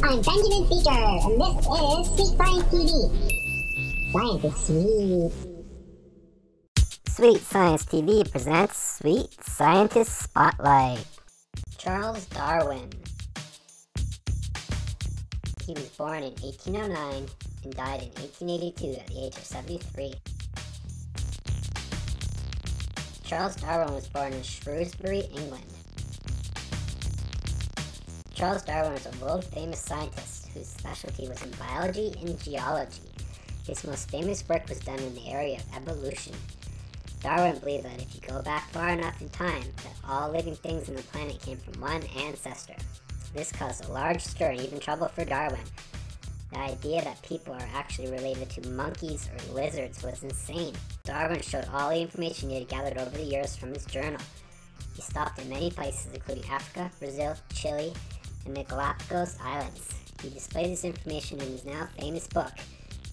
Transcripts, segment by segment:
I'm Benjamin Seeker, and this is Sweet Science TV. Science is sweet. Sweet Science TV presents Sweet Scientist Spotlight. Charles Darwin. He was born in 1809 and died in 1882 at the age of 73. Charles Darwin was born in Shrewsbury, England. Charles Darwin was a world-famous scientist whose specialty was in biology and geology. His most famous work was done in the area of evolution. Darwin believed that if you go back far enough in time, that all living things on the planet came from one ancestor. This caused a large stir and even trouble for Darwin. The idea that people are actually related to monkeys or lizards was insane. Darwin showed all the information he had gathered over the years from his journal. He stopped in many places including Africa, Brazil, Chile, and the Galapagos Islands. He displayed this information in his now famous book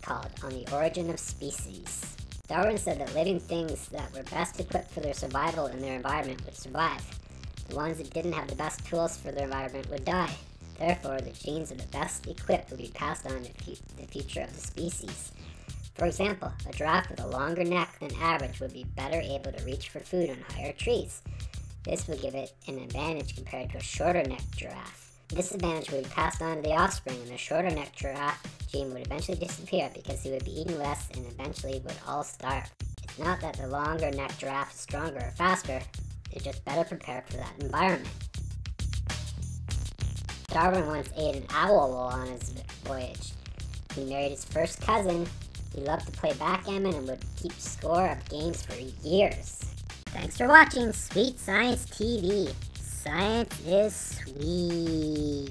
called On the Origin of Species. Darwin said that living things that were best equipped for their survival in their environment would survive. The ones that didn't have the best tools for their environment would die. Therefore, the genes of the best equipped would be passed on to the future of the species. For example, a giraffe with a longer neck than average would be better able to reach for food on higher trees. This would give it an advantage compared to a shorter necked giraffe. This advantage would be passed on to the offspring, and the shorter necked giraffe gene would eventually disappear because he would be eating less and eventually would all starve. It's not that the longer necked giraffe is stronger or faster, they're just better prepared for that environment. Darwin once ate an owl while on his voyage. He married his first cousin. He loved to play backgammon and would keep score of games for years. Thanks for watching Sweet Science TV. Science is sweet.